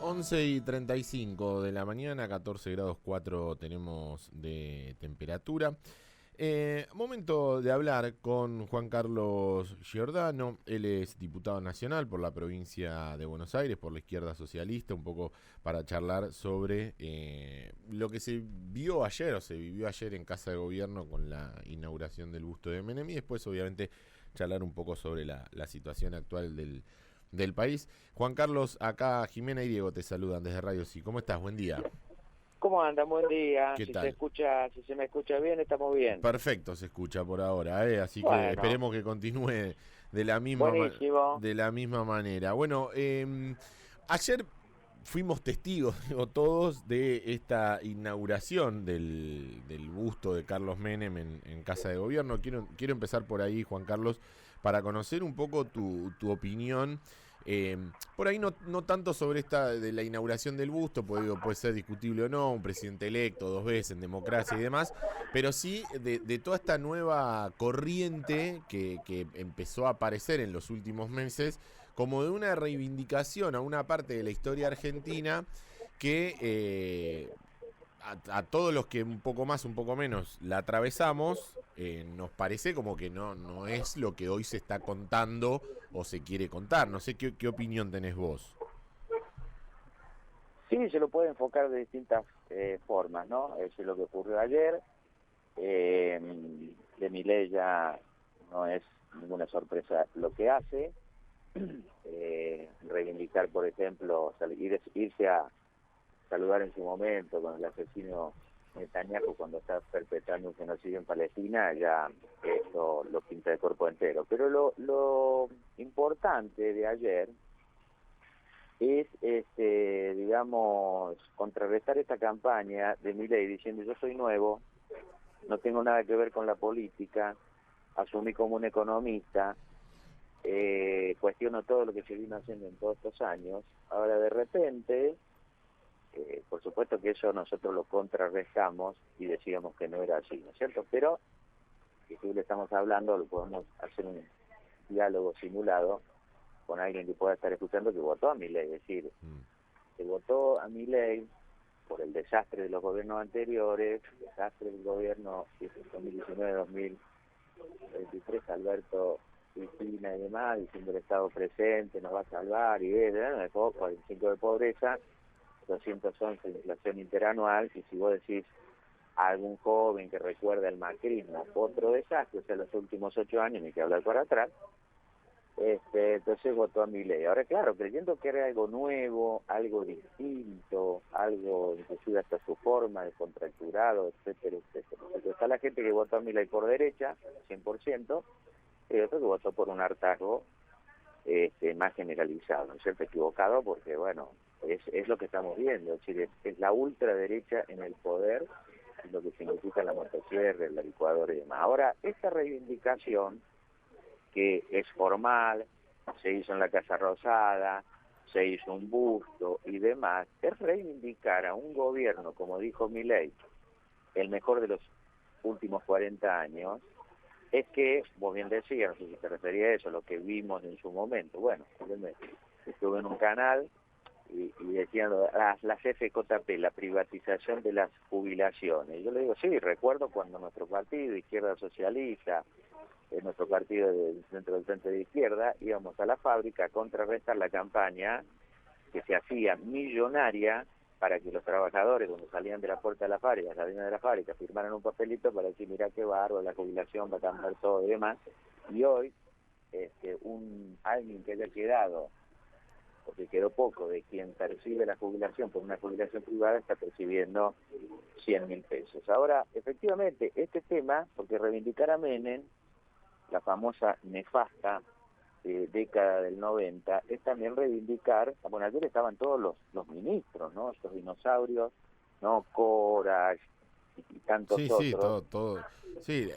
11:35 de la mañana, 14 grados 4 tenemos de temperatura. Momento de hablar con Juan Carlos Giordano. Él es diputado nacional por la provincia de Buenos Aires, por la izquierda socialista, un poco para charlar sobre lo que se vio ayer o se vivió ayer en Casa de Gobierno con la inauguración del busto de Menem y después obviamente charlar un poco sobre la situación actual del país. Juan Carlos, acá Jimena y Diego te saludan desde Radio Sí. ¿Cómo estás? Buen día. ¿Cómo andan? Buen día. ¿Qué Si se tal? escucha, si se me escucha bien, estamos bien. Perfecto se escucha por ahora, así que Bueno, esperemos que continúe de la misma buenísimo. de la misma manera. Bueno, ayer fuimos testigos, digo, todos de esta inauguración del busto de Carlos Menem en Casa de Gobierno. Quiero empezar por ahí, Juan Carlos, para conocer un poco tu opinión. Por ahí no tanto sobre esta de la inauguración del busto, porque digo, puede ser discutible o no, un presidente electo 2 veces en democracia y demás, pero sí de toda esta nueva corriente que empezó a aparecer en los últimos meses, como de una reivindicación a una parte de la historia argentina que a todos los que un poco más, un poco menos la atravesamos, nos parece como que no es lo que hoy se está contando o se quiere contar. No sé qué opinión tenés vos. Sí, se lo puede enfocar de distintas formas, ¿no? Eso es lo que ocurrió ayer. De Milei ya no es ninguna sorpresa lo que hace. Reivindicar, por ejemplo, irse a saludar en su momento con el asesino Netanyahu cuando está perpetrando un genocidio en Palestina, ya eso lo pinta de cuerpo entero. Pero lo importante de ayer es, digamos, contrarrestar esta campaña de Milei diciendo yo soy nuevo, no tengo nada que ver con la política, asumí como un economista, cuestiono todo lo que se vino haciendo en todos estos años. Ahora de repente, por supuesto que eso nosotros lo contrarrestamos y decíamos que no era así, ¿no es cierto? Pero si tú le estamos hablando, lo podemos hacer un diálogo simulado con alguien que pueda estar escuchando que votó a Milei, es decir, que votó a Milei por el desastre de los gobiernos anteriores, desastre del gobierno 2019-2023, Alberto Cristina y demás, diciendo el Estado presente nos va a salvar, y dejó 45 de pobreza, 211 de inflación interanual, y si vos decís a algún joven que recuerda el macrismo, otro desastre, o sea, los últimos 8 años, ni que hablar para atrás, entonces votó a Milei. Ahora, claro, creyendo que era algo nuevo, algo distinto, algo inclusive hasta su forma de contracturado, etcétera, etcétera. Entonces, está la gente que votó a Milei por derecha, 100%, y otro que votó por un hartazgo más generalizado, ¿no es cierto? Equivocado porque, bueno, es lo que estamos viendo, es decir, es la ultraderecha en el poder, lo que significa la motosierra, la licuadora y demás. Ahora, esta reivindicación que es formal, se hizo en la Casa Rosada, se hizo un busto y demás, es reivindicar a un gobierno, como dijo Milei, el mejor de los últimos 40 años, es que, vos bien decías, no sé si te refería a eso, lo que vimos en su momento. Bueno, estuve en un canal y decían las FJP, la privatización de las jubilaciones. Y yo le digo, sí, recuerdo cuando nuestro partido, Izquierda Socialista, nuestro partido dentro del Frente de Izquierda, íbamos a la fábrica a contrarrestar la campaña que se hacía millonaria para que los trabajadores, cuando salían de la puerta de la fábrica, salían de la fábrica, firmaran un papelito para decir, mirá qué bárbaro, la jubilación va a cambiar todo y demás. Y hoy, alguien que haya quedado, porque quedó poco, de quien percibe la jubilación por una jubilación privada, está percibiendo 100.000 pesos. Ahora, efectivamente, este tema, porque reivindicar a Menem, la famosa nefasta década del 90, es también reivindicar, bueno, ayer estaban todos los ministros, ¿no? Estos dinosaurios, ¿no? Cora y tantos Sí, sí, otros. todo. Sí,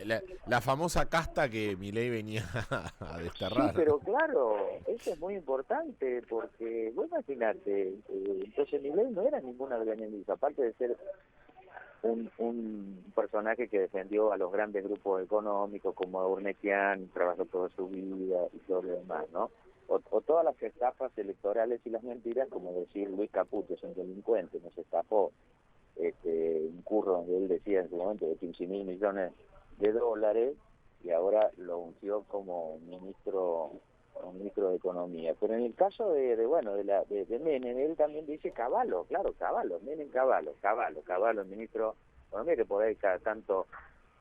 la famosa casta que Milei venía a Sí, desterrar. pero claro, eso es muy importante, porque, vos imaginate, entonces Milei no era ninguna organización, aparte de ser un personaje que defendió a los grandes grupos económicos como Urnequian, trabajó toda su vida y todo lo demás, ¿no? o todas las estafas electorales y las mentiras, como decir Luis Caputo es un delincuente, nos estafó un curro donde él decía en su momento de 15.000 millones de dólares, y ahora lo ungió como ministro de Economía. Pero en el caso de Menem, él también dice Cavallo, claro, Cavallo, Menem Cavallo, el ministro de Economía, que por ahí cada tanto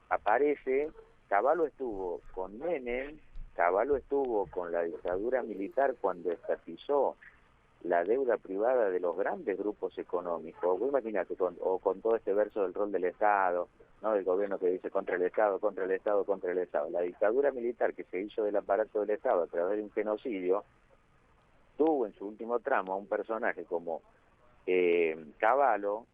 aparece. Cavallo estuvo con Menem, Cavallo estuvo con la dictadura militar cuando estatizó la deuda privada de los grandes grupos económicos. Vos imaginate, con todo este verso del rol del Estado, ¿no? Del gobierno que dice contra el Estado, contra el Estado, contra el Estado. La dictadura militar que se hizo del aparato del Estado a través de un genocidio, tuvo en su último tramo a un personaje como Cavallo,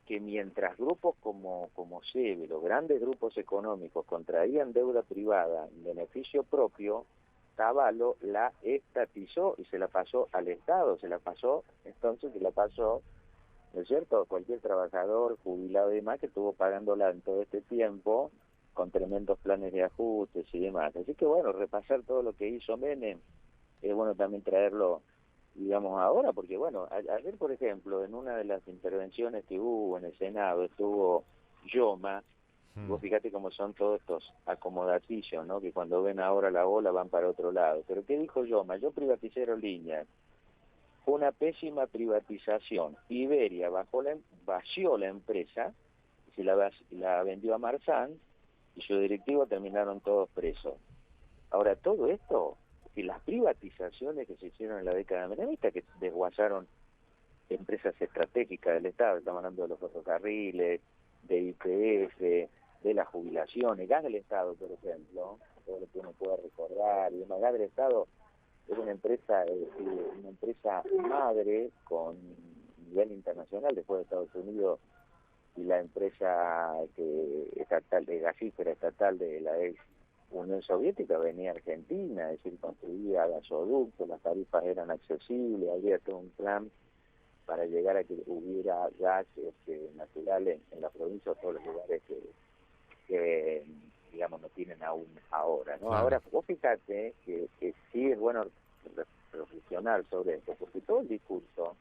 que mientras grupos como SEBE, los grandes grupos económicos, contraían deuda privada en beneficio propio, Cavallo la estatizó y se la pasó al Estado, se la pasó, ¿no es cierto?, cualquier trabajador, jubilado y demás, que estuvo pagándola en todo este tiempo, con tremendos planes de ajustes y demás. Así que bueno, repasar todo lo que hizo Menem, es bueno también traerlo, digamos, ahora, porque bueno, ayer, por ejemplo, en una de las intervenciones que hubo en el Senado, estuvo Yoma. Vos fíjate cómo son todos estos acomodatillos, ¿no? Que cuando ven ahora la ola van para otro lado. Pero ¿qué dijo Yoma? Yo privaticé aerolíneas. Fue una pésima privatización. Iberia vació la empresa, se la vendió a Marzán, y sus directivos terminaron todos presos. Ahora, todo esto, que las privatizaciones que se hicieron en la década menemista, que desguazaron empresas estratégicas del Estado, estamos hablando de los ferrocarriles, de YPF, de las jubilaciones, Gas del Estado, por ejemplo, todo lo que uno pueda recordar, y demás. Gas del Estado es una empresa madre con nivel internacional después de Estados Unidos, y la empresa estatal de gasífera estatal de la ex Unión Soviética venía a Argentina, es decir, construía gasoductos, las tarifas eran accesibles, había todo un plan para llegar a que hubiera gas natural en la provincia, o todos los lugares que digamos no tienen aún ahora, ¿no? Claro. Ahora, vos fíjate que sí es bueno reflexionar sobre esto, porque todo el discurso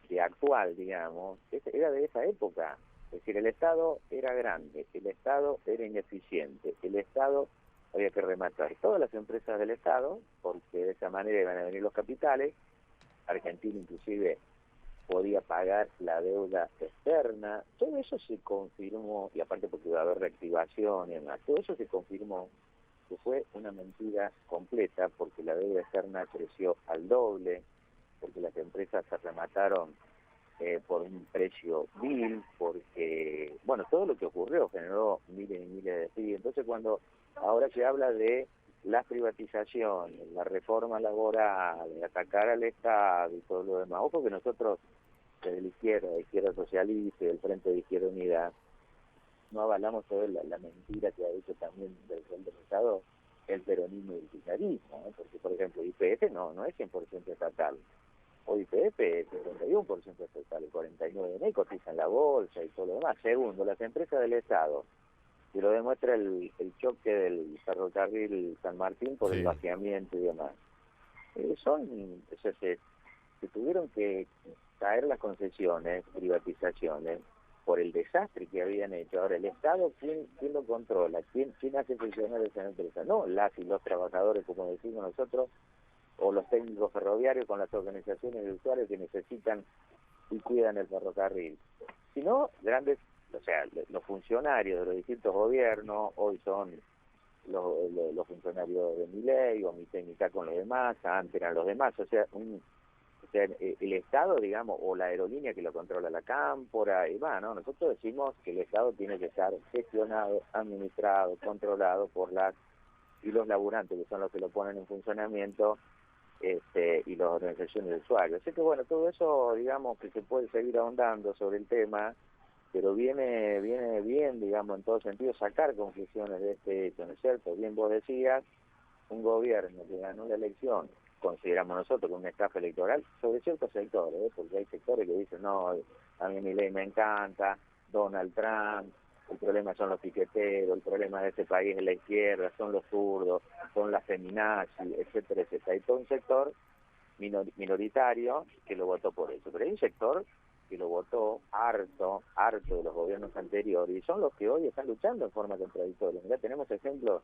de actual, digamos, era de esa época. Es decir, el Estado era grande, el Estado era ineficiente, el Estado había que rematar todas las empresas del Estado, porque de esa manera iban a venir los capitales. Argentina inclusive podía pagar la deuda externa. Todo eso se confirmó, y aparte porque iba a haber reactivación y demás, todo eso se confirmó que fue una mentira completa, porque la deuda externa creció al doble, porque las empresas se remataron por un precio vil, porque, bueno, todo lo que ocurrió generó miles y miles de despidos. Entonces, cuando ahora se habla de las privatizaciones, la reforma laboral, atacar al Estado y todo lo demás, ojo que nosotros, desde la izquierda socialista y del Frente de Izquierda Unida, no avalamos toda la mentira que ha hecho también del Estado el peronismo y el kirchnerismo, ¿no? Porque, por ejemplo, YPF no es 100% estatal. O YPF es 71% estatal, el 49% no, y cotiza en la bolsa y todo lo demás. Segundo, las empresas del Estado, y lo demuestra el choque del ferrocarril San Martín por el vaciamiento y demás. Se tuvieron que caer las concesiones, privatizaciones, por el desastre que habían hecho. Ahora, el Estado, ¿quién lo controla? ¿Quién hace funcionar esa empresa? No las y los trabajadores, como decimos nosotros, o los técnicos ferroviarios con las organizaciones de usuarios que necesitan y cuidan el ferrocarril, sino grandes, o sea, los funcionarios de los distintos gobiernos. Hoy son los funcionarios de Milei o mi técnica con los demás, antes eran los demás, o sea, el Estado, digamos, o la aerolínea que lo controla la Cámpora, y va, ¿no? Nosotros decimos que el Estado tiene que estar gestionado, administrado, controlado por las y los laburantes, que son los que lo ponen en funcionamiento, y las organizaciones de usuarios. Así que bueno, todo eso, digamos, que se puede seguir ahondando sobre el tema, pero viene bien, digamos, en todo sentido, sacar conclusiones de este hecho, ¿no es cierto? Bien vos decías, un gobierno que ganó la elección, consideramos nosotros como una estafa electoral, sobre ciertos sectores, porque hay sectores que dicen, no, a mí Milei me encanta, Donald Trump, el problema son los piqueteros, el problema de este país es la izquierda, son los zurdos, son las feminazis, etcétera, etcétera. Hay todo un sector minoritario que lo votó por eso, pero hay un sector que lo votó harto de los gobiernos anteriores, y son los que hoy están luchando en forma contradictoria. Mirá, tenemos ejemplos,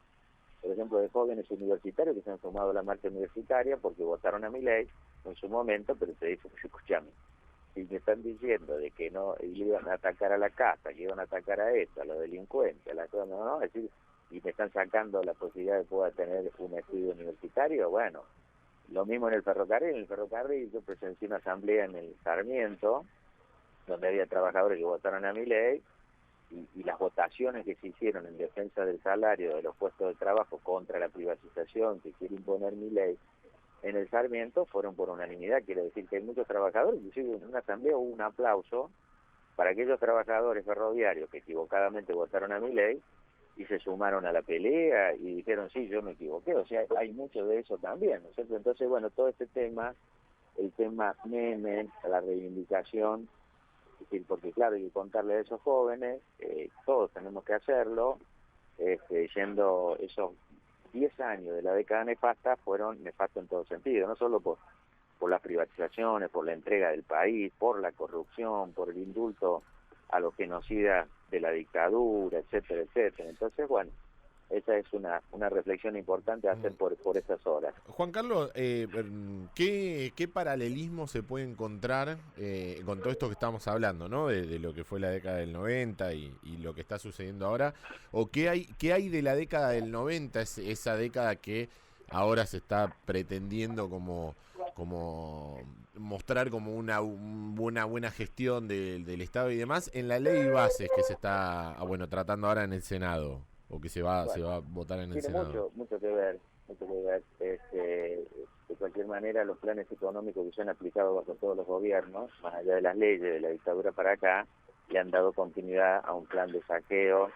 por ejemplo, de jóvenes universitarios que se han sumado a la marcha universitaria porque votaron a Milei en su momento, pero te dicen, escúchame, si me están diciendo de que no iban a atacar a la casa, que iban a atacar a esta, a los delincuentes, a la cosa, no, es decir, y me están sacando la posibilidad de poder tener un estudio universitario, bueno, lo mismo en el ferrocarril yo presencié una asamblea en el Sarmiento, donde había trabajadores que votaron a Milei, y las votaciones que se hicieron en defensa del salario de los puestos de trabajo contra la privatización que quiere imponer Milei en el Sarmiento fueron por unanimidad. Quiere decir que hay muchos trabajadores, inclusive en una asamblea hubo un aplauso para aquellos trabajadores ferroviarios que equivocadamente votaron a Milei y se sumaron a la pelea y dijeron, sí, yo me equivoqué. O sea, hay mucho de eso también, ¿no es cierto? Entonces, bueno, todo este tema, el tema Menem, la reivindicación, es decir, porque claro, hay que contarle a esos jóvenes, todos tenemos que hacerlo, yendo esos 10 años de la década nefasta fueron nefastos en todo sentido, no solo por las privatizaciones, por la entrega del país, por la corrupción, por el indulto a los genocidas de la dictadura, etcétera, etcétera. Entonces, bueno, esa es una reflexión importante a hacer por estas horas. Juan Carlos, ¿qué paralelismo se puede encontrar con todo esto que estamos hablando, ¿no? De lo que fue la década del 90 y lo que está sucediendo ahora? ¿O qué hay de la década del 90, esa década que ahora se está pretendiendo como mostrar como una buena gestión del Estado y demás, en la ley bases que se está tratando ahora en el Senado, o que se va a votar en el Senado? Tiene mucho que ver. De cualquier manera, los planes económicos que se han aplicado bajo todos los gobiernos, más allá de las leyes de la dictadura para acá, le han dado continuidad a un plan de saqueo,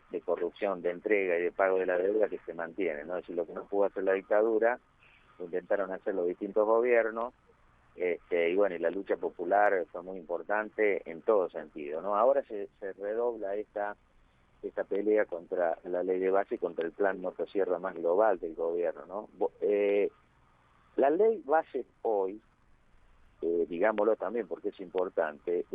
de corrupción, de entrega y de pago de la deuda que se mantiene, ¿no? Es decir, lo que no pudo hacer la dictadura, lo intentaron hacer los distintos gobiernos, y bueno, y la lucha popular fue muy importante en todo sentido, ¿no? Ahora se redobla esta pelea contra la ley de base y contra el plan motosierra más global del gobierno, ¿no? La ley base hoy, digámoslo también porque es importante,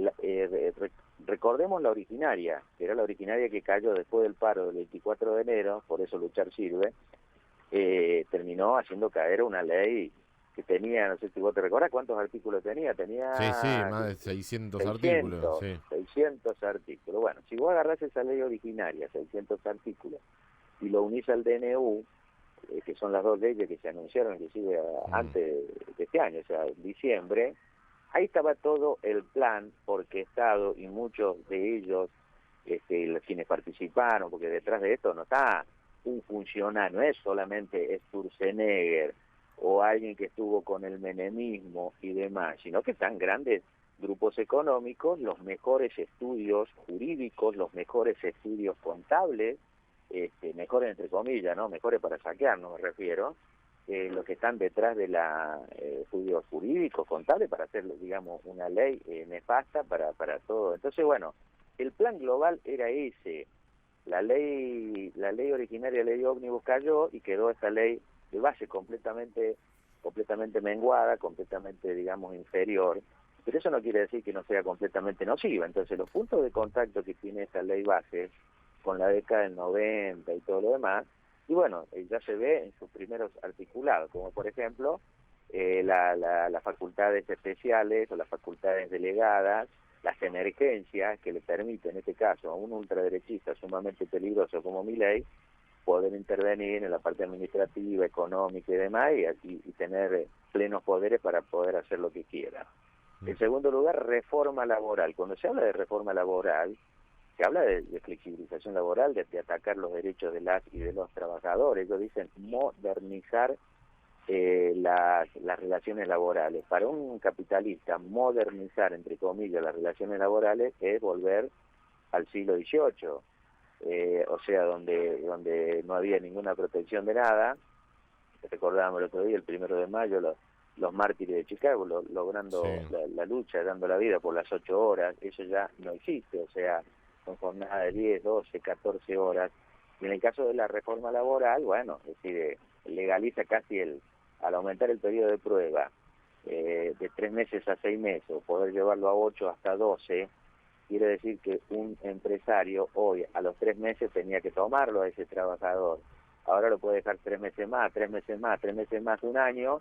recordemos la originaria, que era la originaria que cayó después del paro del 24 de enero, por eso luchar sirve, terminó haciendo caer una ley que tenía, no sé si vos te recordás cuántos artículos tenía, Sí, más de 600 artículos. Sí. 600 artículos. Bueno, si vos agarrás esa ley originaria, 600 artículos, y lo unís al DNU, que son las dos leyes que se anunciaron inclusive antes de este año, o sea, en diciembre, ahí estaba todo el plan orquestado y muchos de ellos, quienes participaron, porque detrás de esto no está un funcionario, no es solamente Sturzenegger o alguien que estuvo con el menemismo y demás, sino que están grandes grupos económicos, los mejores estudios jurídicos, los mejores estudios contables, mejores entre comillas, ¿no? Mejores para saquear, no me refiero, los que están detrás de la estudios jurídicos, contables, para hacer, digamos, una ley nefasta para todo. Entonces, bueno, el plan global era ese. La ley originaria, la ley ómnibus cayó y quedó esta ley de base completamente menguada, completamente, digamos, inferior, pero eso no quiere decir que no sea completamente nociva. Entonces, los puntos de contacto que tiene esta ley base con la década del 90 y todo lo demás, y bueno, ya se ve en sus primeros articulados, como por ejemplo, las facultades especiales o las facultades delegadas, las emergencias que le permiten, en este caso, a un ultraderechista sumamente peligroso como Milei, poder intervenir en la parte administrativa, económica y demás, y tener plenos poderes para poder hacer lo que quiera. En segundo lugar, reforma laboral. Cuando se habla de reforma laboral, se habla de flexibilización laboral, de atacar los derechos de las y de los trabajadores. Ellos dicen modernizar las relaciones laborales. Para un capitalista, modernizar, entre comillas, las relaciones laborales es volver al siglo XVIII. O sea, donde no había ninguna protección de nada. Recordábamos el otro día, el 1 de mayo, los mártires de Chicago, logrando la lucha, dando la vida por las 8 horas, eso ya no existe. O sea, son jornadas de 10, 12, 14 horas. Y en el caso de la reforma laboral, bueno, es decir, legaliza casi al aumentar el periodo de prueba de 3 meses a 6 meses, o poder llevarlo a 8 hasta 12, quiere decir que un empresario hoy a los 3 meses tenía que tomarlo a ese trabajador. Ahora lo puede dejar 3 meses más, 3 meses más, 3 meses más, un año,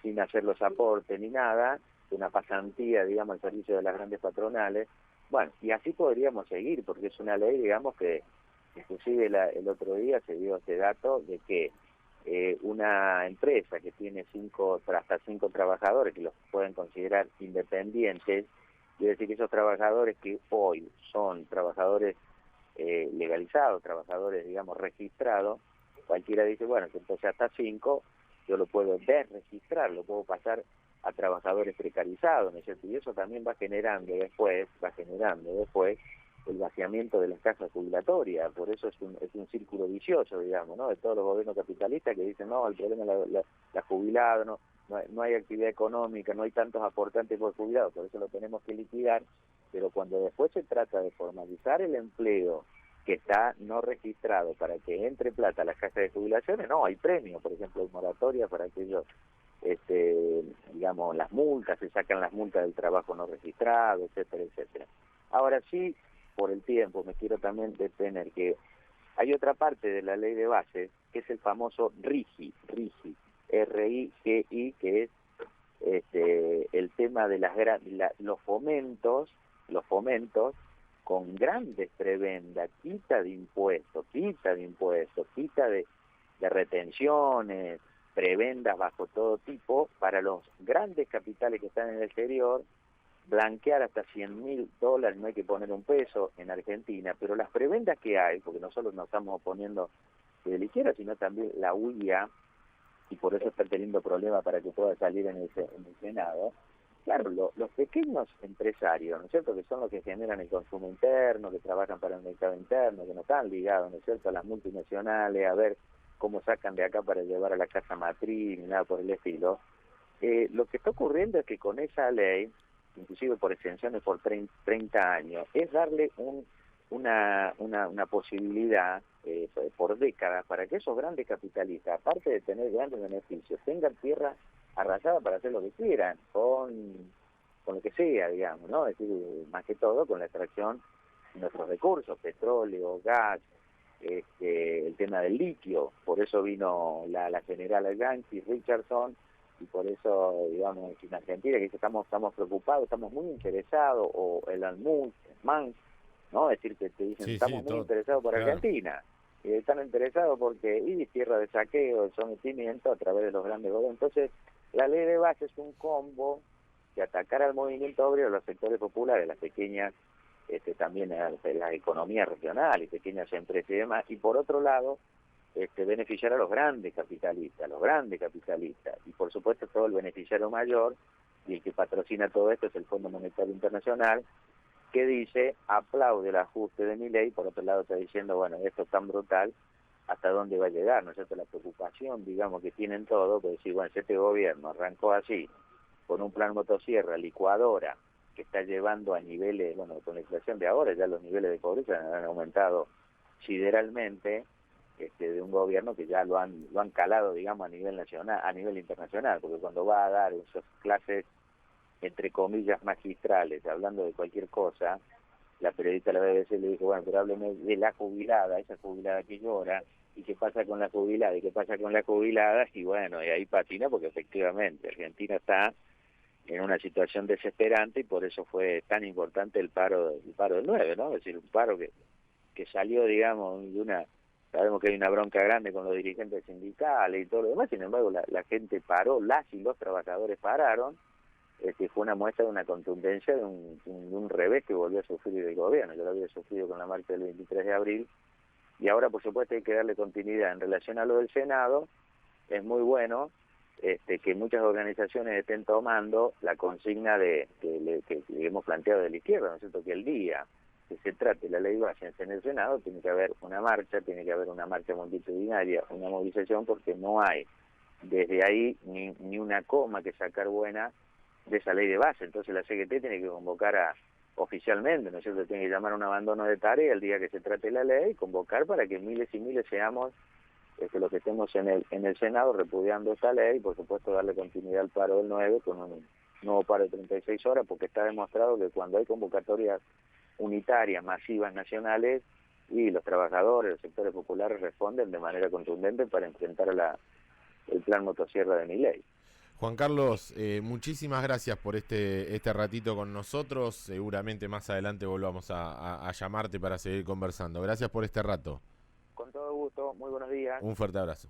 sin hacer los aportes ni nada, una pasantía, digamos, al servicio de las grandes patronales. Bueno, y así podríamos seguir, porque es una ley, digamos, que inclusive el otro día se dio este dato de que una empresa que tiene hasta 5 trabajadores, que los pueden considerar independientes, quiere decir que esos trabajadores que hoy son trabajadores legalizados, trabajadores, digamos, registrados, cualquiera dice, bueno, que entonces hasta 5 yo lo puedo desregistrar, lo puedo pasar a trabajadores precarizados, ¿no es cierto? Y eso también va generando después el vaciamiento de las cajas jubilatorias. Por eso es un círculo vicioso, digamos, ¿no? De todos los gobiernos capitalistas que dicen, no, el problema es la jubilada, no hay actividad económica, no hay tantos aportantes por jubilados, por eso lo tenemos que liquidar. Pero cuando después se trata de formalizar el empleo que está no registrado para que entre plata a las cajas de jubilaciones, no, hay premios, por ejemplo, hay moratoria para aquellos, digamos, las multas, se sacan las multas del trabajo no registrado, etcétera, etcétera. Ahora sí, por el tiempo, me quiero también detener que hay otra parte de la ley de base, que es el famoso RIGI, R-I-G-I, que es el tema de los fomentos con grandes prebendas, quita de impuestos, quita de retenciones, prebendas bajo todo tipo, para los grandes capitales que están en el exterior, blanquear hasta $100.000, no hay que poner un peso en Argentina, pero las prebendas que hay, porque nosotros nos estamos oponiendo de la izquierda, sino también la UIA, y por eso está teniendo problemas para que pueda salir en el Senado. Claro, los pequeños empresarios, ¿no es cierto?, que son los que generan el consumo interno, que trabajan para el mercado interno, que no están ligados, ¿no es cierto?, a las multinacionales, a ver cómo sacan de acá para llevar a la casa matriz, ni nada por el estilo. Lo que está ocurriendo es que con esa ley, inclusive por extensiones por 30 años, es darle una posibilidad por décadas para que esos grandes capitalistas, aparte de tener grandes beneficios, tengan tierra arrasada para hacer lo que quieran, con lo que sea, digamos, ¿no? Es decir, más que todo con la extracción de nuestros recursos, petróleo, gas, el tema del litio. Por eso vino la general Yankee Richardson, y por eso, digamos, en Argentina, que dice, estamos preocupados, estamos muy interesados, o el Musk, ¿no? Es decir, que te dicen, Sí, estamos sí, muy todo, interesados por claro. Argentina. Y están interesados porque, y tierra de saqueo, de sometimiento a través de los grandes gobiernos. Entonces, la ley de base es un combo de atacar al movimiento obrero, los sectores populares, las pequeñas, también la economía regional y pequeñas empresas y demás, y por otro lado, beneficiar a los grandes capitalistas, y por supuesto todo el beneficiario mayor, y el que patrocina todo esto es el Fondo Monetario Internacional, que dice, aplaude el ajuste de Milei, por otro lado está diciendo, bueno, esto es tan brutal, ¿hasta dónde va a llegar? ¿No es cierto? La preocupación, digamos, que tienen todos, pues decir, bueno, si este gobierno arrancó así, con un plan motosierra, licuadora, que está llevando a niveles, bueno, con la inflación de ahora, ya los niveles de pobreza han aumentado sideralmente, de un gobierno que ya lo han calado, digamos, a nivel nacional, a nivel internacional, porque cuando va a dar esas clases, entre comillas, magistrales, hablando de cualquier cosa, la periodista de la BBC le dijo, bueno, pero hábleme de la jubilada, esa jubilada que llora, y qué pasa con la jubilada, y bueno, y ahí patina, porque efectivamente Argentina está en una situación desesperante, y por eso fue tan importante el paro del 9, ¿no? Es decir, un paro que salió, digamos, sabemos que hay una bronca grande con los dirigentes sindicales y todo lo demás, sin embargo la gente paró, las y los trabajadores pararon. Fue una muestra de una contundencia, de un revés que volvió a sufrir el gobierno. Yo lo había sufrido con la marcha del 23 de abril, y ahora por supuesto hay que darle continuidad. En relación a lo del Senado, es muy bueno que muchas organizaciones estén tomando la consigna que hemos planteado de la izquierda, ¿no es cierto?, que el día que se trate la ley base en el Senado tiene que haber una marcha multitudinaria, una movilización, porque no hay desde ahí ni una coma que sacar buena de esa ley de base. Entonces la CGT tiene que convocar oficialmente, ¿no es cierto? Tiene que llamar a un abandono de tarea el día que se trate la ley, convocar para que miles y miles seamos los que estemos en el Senado repudiando esta ley, por supuesto darle continuidad al paro del 9 con un nuevo paro de 36 horas, porque está demostrado que cuando hay convocatorias unitarias, masivas, nacionales, y los trabajadores, los sectores populares responden de manera contundente para enfrentar el plan motosierra de Milei. Juan Carlos, muchísimas gracias por este ratito con nosotros. Seguramente más adelante volvamos a llamarte para seguir conversando. Gracias por este rato. Con todo gusto, muy buenos días. Un fuerte abrazo.